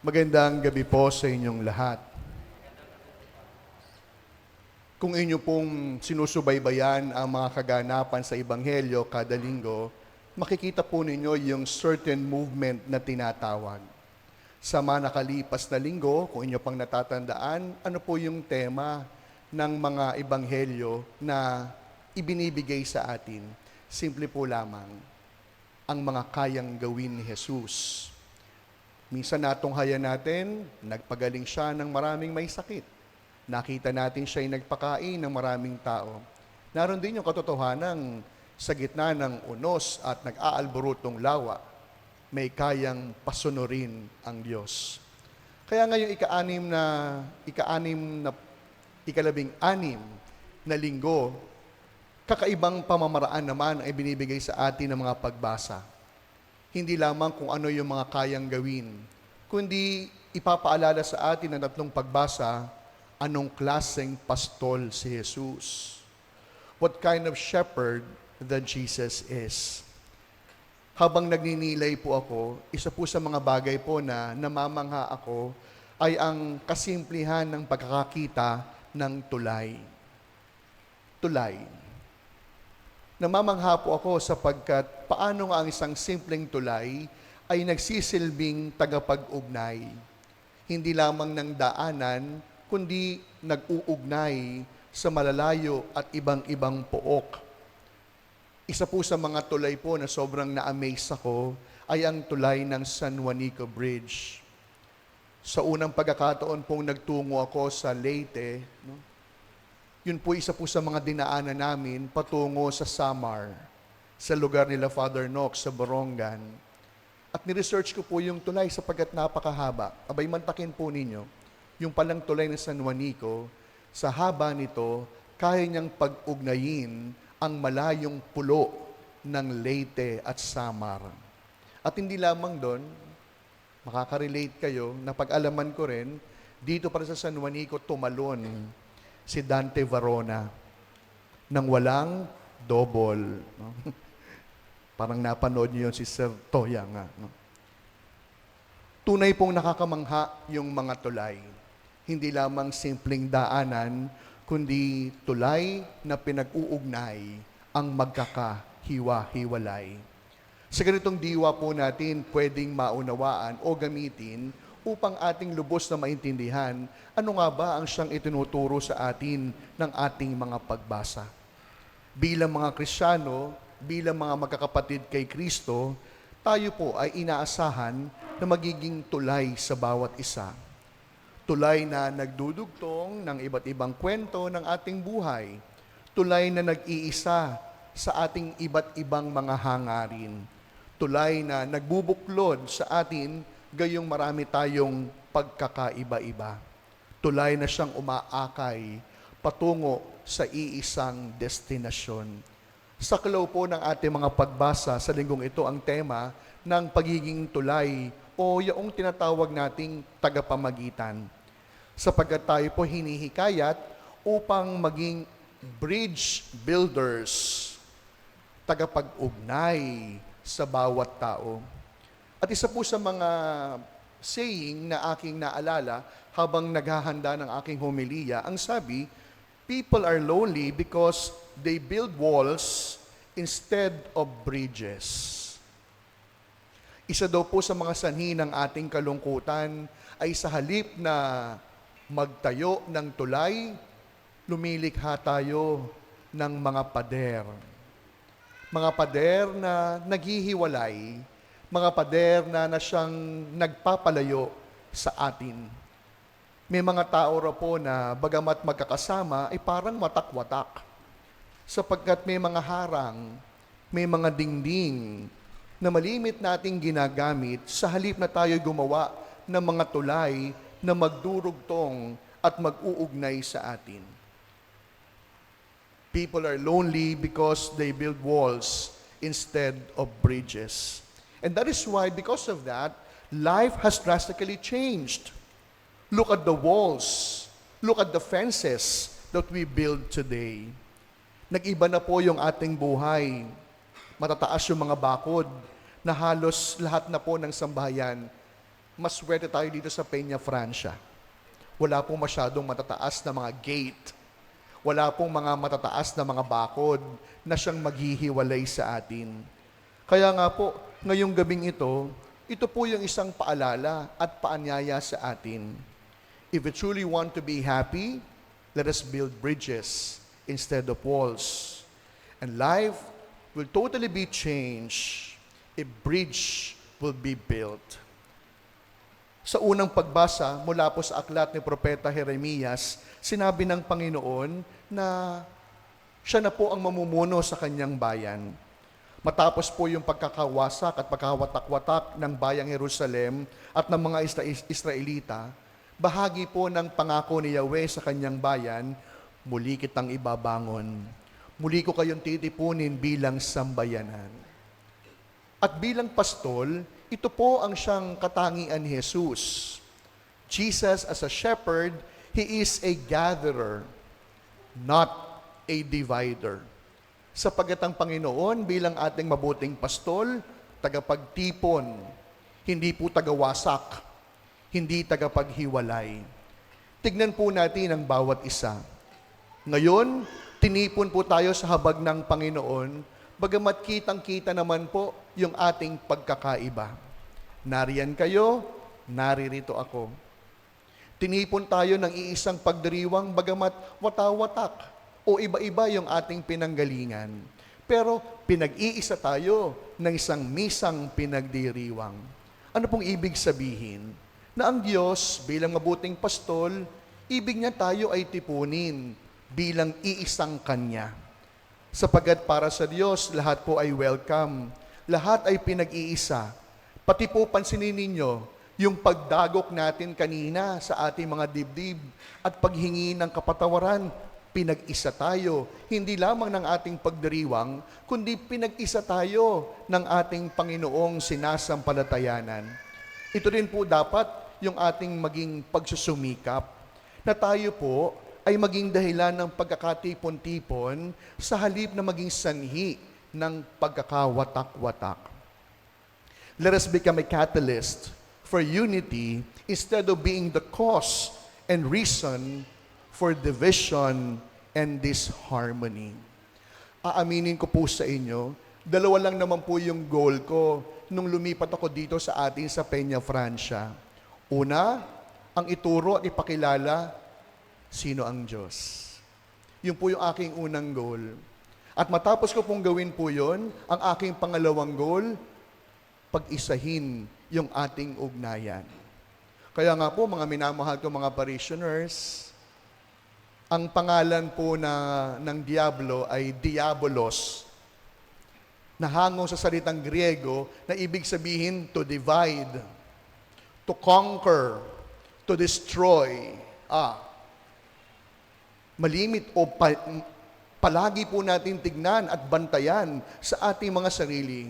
Magandang gabi po sa inyong lahat. Kung inyo pong sinusubaybayan ang mga kaganapan sa Ebanghelyo kada linggo, makikita po ninyo yung certain movement na tinatawag. Sa mga nakalipas na linggo, kung inyo pang natatandaan, ano po yung tema ng mga Ebanghelyo na ibinibigay sa atin? Simple po lamang, ang mga kayang gawin ni Jesus. Minsan natunghayan natin, nagpagaling siya ng maraming may sakit. Nakita natin siya'y nagpakain ng maraming tao. Naroon din yung katotohanan sa gitna ng unos at nag-aalborotong lawa, may kayang pasunurin ang Diyos. Kaya ngayong ikalabing-anim na linggo, kakaibang pamamaraan naman ang ibinibigay sa atin ng mga pagbasa. Hindi lamang kung ano yung mga kayang gawin, kundi ipapaalala sa atin ng tatlong pagbasa, anong klaseng pastol si Jesus. What kind of shepherd that Jesus is. Habang nagninilay po ako, isa po sa mga bagay po na namamangha ako ay ang kasimplihan ng pagkakakita ng tulay. Tulay. Namamangha po ako sapagkat paano nga ang isang simpleng tulay ay nagsisilbing tagapag-ugnay. Hindi lamang ng daanan, kundi nag-uugnay sa malalayo at ibang-ibang pook. Isa po sa mga tulay po na sobrang na-amaze ako ay ang tulay ng San Juanico Bridge. Sa unang pagkakataon pong nagtungo ako sa Leyte, yun po isa po sa mga dinaanan namin patungo sa Samar, sa lugar nila Father Knox sa Borongan. At ni-research ko po yung tulay sapagkat napakahaba. Abay mantakin po ninyo, yung palang tulay ng San Juanico, sa haba nito, kaya niyang pag-ugnayin ang malayong pulo ng Leyte at Samar. At hindi lamang doon, makaka-relate kayo, napag-alaman ko rin, dito para sa San Juanico tumalon si Dante Varona nang walang double. No? Parang napanood niyo yun si Sir Toya nga. No? Tunay pong nakakamangha yung mga tulay. Hindi lamang simpleng daanan, kundi tulay na pinag-uugnay ang magkakahiwa-hiwalay. Sa ganitong diwa po natin pwedeng maunawaan o gamitin upang ating lubos na maintindihan ano nga ba ang siyang itinuturo sa atin ng ating mga pagbasa. Bilang mga Kristiyano, bilang mga magkakapatid kay Kristo, tayo po ay inaasahan na magiging tulay sa bawat isa. Tulay na nagdudugtong ng iba't ibang kwento ng ating buhay. Tulay na nag-iisa sa ating iba't ibang mga hangarin. Tulay na nagbubuklod sa atin gayong marami tayong pagkakaiba-iba. Tulay na siyang umaakay patungo sa iisang destinasyon. Sa klaw po ng ating mga pagbasa sa linggong ito ang tema ng pagiging tulay o yung tinatawag nating tagapamagitan. Sapagkat tayo po hinihikayat upang maging bridge builders, tagapag-ugnay sa bawat tao. At isa po sa mga saying na aking naalala habang naghahanda ng aking homilya, ang sabi, people are lonely because they build walls instead of bridges. Isa daw po sa mga sanhi ng ating kalungkutan ay sa halip na magtayo ng tulay, lumilikha tayo ng mga pader. Mga pader na naghihiwalay, mga pader na siyang nagpapalayo sa atin. May mga tao ra po na bagamat magkakasama ay parang watak-watak. Sapagkat may mga harang, may mga dingding na malimit nating ginagamit sa halip na tayo gumawa ng mga tulay na magdurugtong at mag-uugnay sa atin. People are lonely because they build walls instead of bridges. And that is why, because of that, life has drastically changed. Look at the walls. Look at the fences that we build today. Nag-iba na po yung ating buhay. Matataas yung mga bakod na halos lahat na po ng sambahayan maswerte tayo dito sa Peña Francia. Wala pong masyadong matataas na mga gate. Wala pong mga matataas na mga bakod na siyang maghihiwalay sa atin. Kaya nga po, ngayong gabing ito po yung isang paalala at paanyaya sa atin. If we truly want to be happy, let us build bridges instead of walls. And life will totally be changed if bridge will be built. Sa unang pagbasa mula po sa aklat ni Propeta Jeremias, sinabi ng Panginoon na siya na po ang mamumuno sa kanyang bayan. Matapos po yung pagkakawasak at pagkawatak-watak ng bayang Jerusalem at ng mga Israelita, bahagi po ng pangako ni Yahweh sa kanyang bayan, muli kitang ibabangon. Muli ko kayong titipunin bilang sambayanan. At bilang pastol, ito po ang siyang katangian ni Jesus. Jesus as a shepherd, He is a gatherer, not a divider. Sapagkat ang Panginoon bilang ating mabuting pastol, tagapagtipon, hindi po tagawasak, hindi tagapaghiwalay. Tignan po natin ang bawat isa. Ngayon, tinipon po tayo sa habag ng Panginoon, bagamat kitang-kita naman po yung ating pagkakaiba. Nariyan kayo, naririto ako. Tinipon tayo ng iisang pagdiriwang bagamat watawatak o iba-iba yung ating pinanggalingan. Pero pinag-iisa tayo ng isang misang pinagdiriwang. Ano pong ibig sabihin? Na ang Diyos bilang mabuting pastol, ibig niya tayo ay tipunin bilang iisang Kanya. Sapagat para sa Diyos, lahat po ay welcome. Lahat ay pinag-iisa. Pati po pansinin ninyo, yung pagdagok natin kanina sa ating mga dibdib at paghingi ng kapatawaran, pinag-isa tayo. Hindi lamang ng ating pagdiriwang, kundi pinag-isa tayo ng ating Panginoong sinasampalatayanan. Ito rin po dapat yung ating maging pagsusumikap, na tayo po ay maging dahilan ng pagkakatipon-tipon sa halip na maging sanhi ng pagkakawatak-watak. Let us become a catalyst for unity instead of being the cause and reason for division and disharmony. Aaminin ko po sa inyo, dalawa lang naman po yung goal ko nung lumipat ako dito sa atin sa Peña Francia. Una, ang ituro at ipakilala sino ang Diyos. Yun po yung aking unang goal. At matapos ko pong gawin po yun, ang aking pangalawang goal, pag-isahin yung ating ugnayan. Kaya nga po, mga minamahal ko mga parishioners, ang pangalan po ng Diablo ay Diabolos, na hangong sa salitang Griego na ibig sabihin to divide, to conquer, to destroy. Malimit o palagi po natin tignan at bantayan sa ating mga sarili.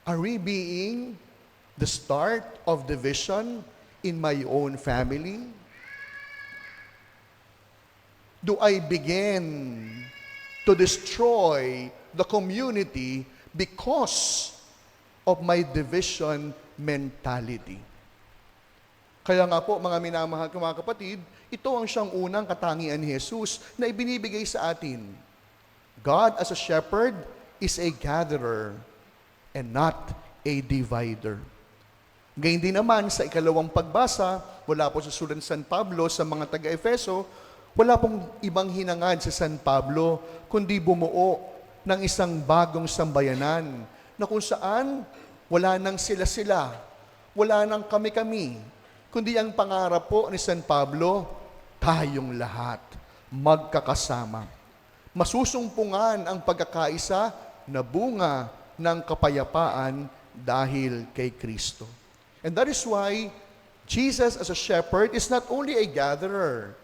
Are we being the start of division in my own family? Do I begin to destroy the community because of my division mentality? Kaya nga po, mga minamahal ko mga kapatid, ito ang siyang unang katangian ni Jesus na ibinibigay sa atin. God as a shepherd is a gatherer and not a divider. Gayun din naman sa ikalawang pagbasa, wala po sa sulat ni San Pablo sa mga taga-Efeso, wala pong ibang hinangad sa San Pablo, kundi bumuo ng isang bagong sambayanan na kung saan wala nang sila-sila, wala nang kami-kami, kundi ang pangarap po ni San Pablo, tayong lahat magkakasama. Masusumpungan ang pagkakaisa na bunga ng kapayapaan dahil kay Kristo. And that is why Jesus as a shepherd is not only a gatherer.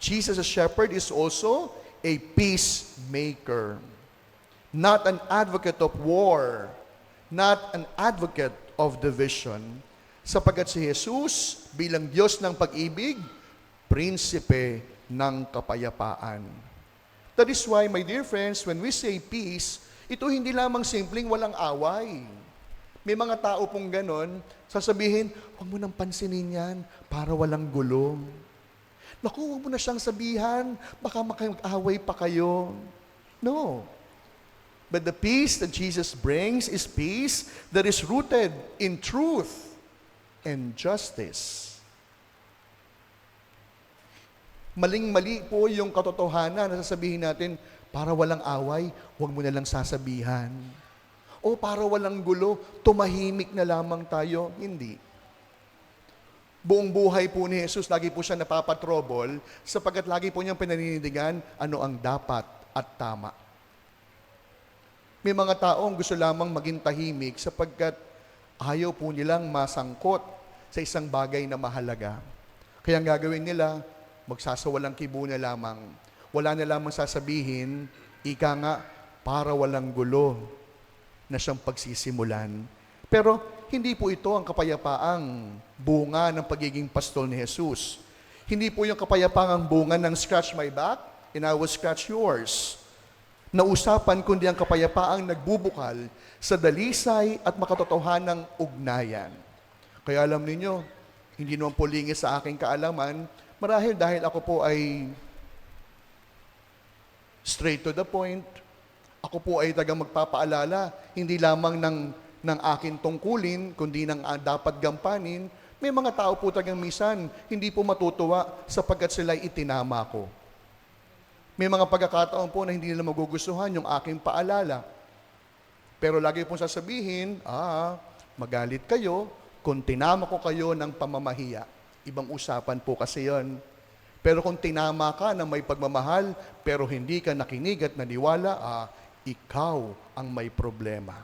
Jesus as a shepherd is also a peacemaker. Not an advocate of war. Not an advocate of division. Sapagkat si Jesus bilang Diyos ng pag-ibig, prinsipe ng kapayapaan. That is why, my dear friends, when we say peace, ito hindi lamang simpleng walang away. May mga tao pong ganon, sasabihin, huwag mo nang pansinin yan para walang gulo. Naku, huwag mo na siyang sabihan, baka makag-away pa kayo. No. But the peace that Jesus brings is peace that is rooted in truth and justice. Maling-mali po yung katotohanan na sasabihin natin, para walang away, huwag mo na lang sasabihan. O para walang gulo, tumahimik na lamang tayo. Hindi. Buong buhay po ni Jesus, lagi po siya napapatrobol sapagkat lagi po niyang pinaninindigan ano ang dapat at tama. May mga taong gusto lamang maging tahimik sapagkat ayaw po nilang masangkot sa isang bagay na mahalaga. Kaya ang gagawin nila, magsasawalang kibo na lamang. Wala na lamang sasabihin, ika nga, para walang gulo na siyang pagsisimulan. Pero hindi po ito ang kapayapaang bunga ng pagiging pastol ni Jesus. Hindi po yung kapayapaang bunga ng scratch my back and I will scratch yours. Nausapan kundi ang kapayapaang nagbubukal sa dalisay at makatotohanang ugnayan. Kaya alam ninyo, hindi naman po lingis sa aking kaalaman, marahil dahil ako po ay straight to the point, ako po ay tagang magpapaalala, hindi lamang ng akin tungkulin, kundi ng dapat gampanin. May mga tao po tagang minsan, hindi po matutuwa sapagkat sila'y itinama ko. May mga pagkakataon po na hindi nila magugustuhan yung aking paalala. Pero lagi pong sasabihin, magalit kayo kung tinama ko kayo ng pamamahiya. Ibang usapan po kasi yon. Pero kung tinama ka ng may pagmamahal, pero hindi ka nakinig at naniwala, ikaw ang may problema.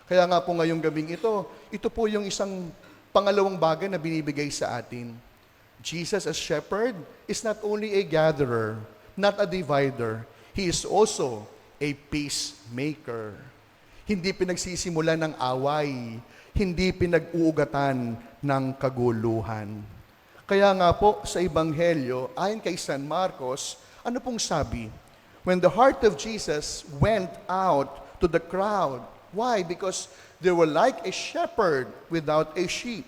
Kaya nga po ngayong gabing ito po yung isang pangalawang bagay na binibigay sa atin. Jesus as shepherd is not only a gatherer, not a divider, He is also a peacemaker. Hindi pinagsisimulan ng away, hindi pinag-uugatan ng kaguluhan. Kaya nga po sa Ebanghelyo, ayon kay San Marcos, ano pong sabi? When the heart of Jesus went out to the crowd. Why? Because they were like a shepherd without a sheep.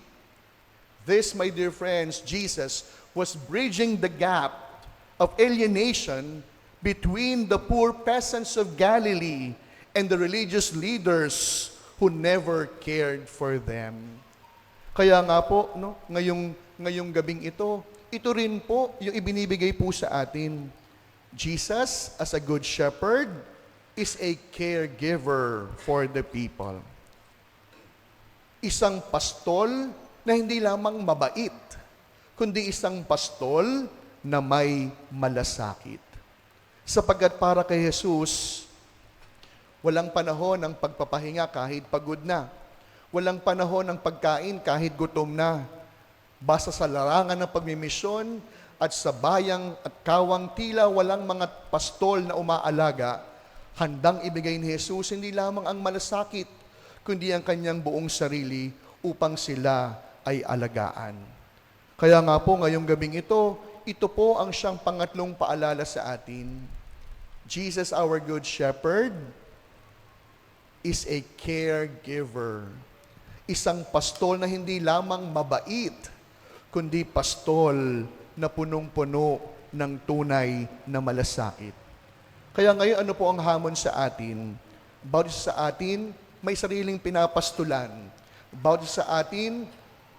This, my dear friends, Jesus was bridging the gap of alienation between the poor peasants of Galilee and the religious leaders who never cared for them. Kaya nga po, ngayong gabing ito rin po yung ibinibigay po sa atin. Jesus, as a good shepherd, is a caregiver for the people. Isang pastol na hindi lamang mabait, kundi isang pastol na may malasakit. Sapagkat para kay Jesus, walang panahon ng pagpapahinga kahit pagod na. Walang panahon ng pagkain kahit gutom na. Basta sa larangan ng pagmimisyon at sa bayang at kawang tila walang mga pastol na umaalaga, handang ibigay ni Jesus hindi lamang ang malasakit, kundi ang kanyang buong sarili upang sila ay alagaan. Kaya nga po ngayong gabing ito po ang siyang pangatlong paalala sa atin. Jesus, our good shepherd, is a caregiver. Isang pastol na hindi lamang mabait, kundi pastol na punong-puno ng tunay na malasakit. Kaya ngayon, ano po ang hamon sa atin? Bawat isa sa atin, may sariling pinapastulan. Bawat isa sa atin,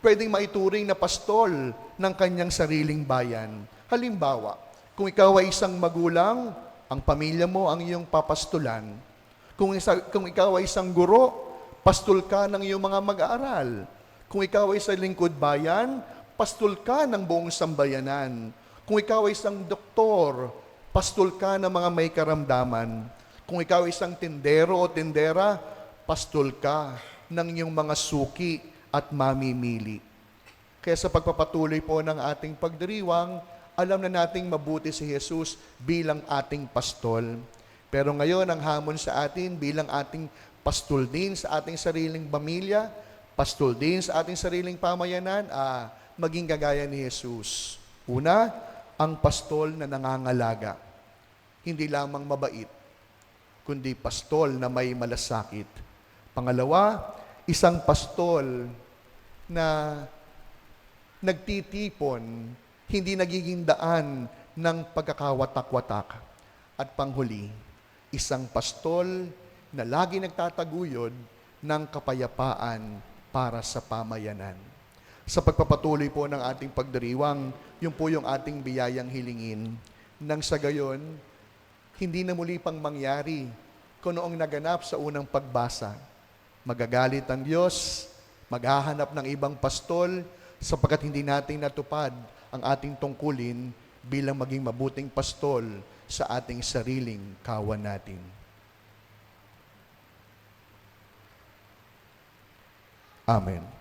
pwedeng maituring na pastol ng kanyang sariling bayan. Halimbawa, kung ikaw ay isang magulang, ang pamilya mo ang iyong papastulan. Kung ikaw ay isang guro, pastol ka ng iyong mga mag-aaral. Kung ikaw ay isang lingkod bayan, pastol ka ng buong sambayanan. Kung ikaw ay isang doktor, pastol ka ng mga may karamdaman. Kung ikaw ay isang tindero o tindera, pastol ka ng iyong mga suki at mamimili. Kaya sa pagpapatuloy po ng ating pagdiriwang, alam na nating mabuti si Jesus bilang ating pastol. Pero ngayon, ang hamon sa atin bilang ating pastol din sa ating sariling pamilya, pastol din sa ating sariling pamayanan, maging kagaya ni Jesus. Una, ang pastol na nangangalaga. Hindi lamang mabait, kundi pastol na may malasakit. Pangalawa, isang pastol na nagtitipon, hindi nagiging daan ng pagkakawatak-watak. At panghuli, isang pastol na lagi nagtataguyod ng kapayapaan para sa pamayanan. Sa pagpapatuloy po ng ating pagdiriwang, yun po yung ating biyayang hilingin. Nang sa gayon, hindi na muli pang mangyari kung noong naganap sa unang pagbasa. Magagalit ang Diyos, maghahanap ng ibang pastol, sapagkat hindi natin natupad ang ating tungkulin bilang maging mabuting pastol sa ating sariling kawan natin. Amen.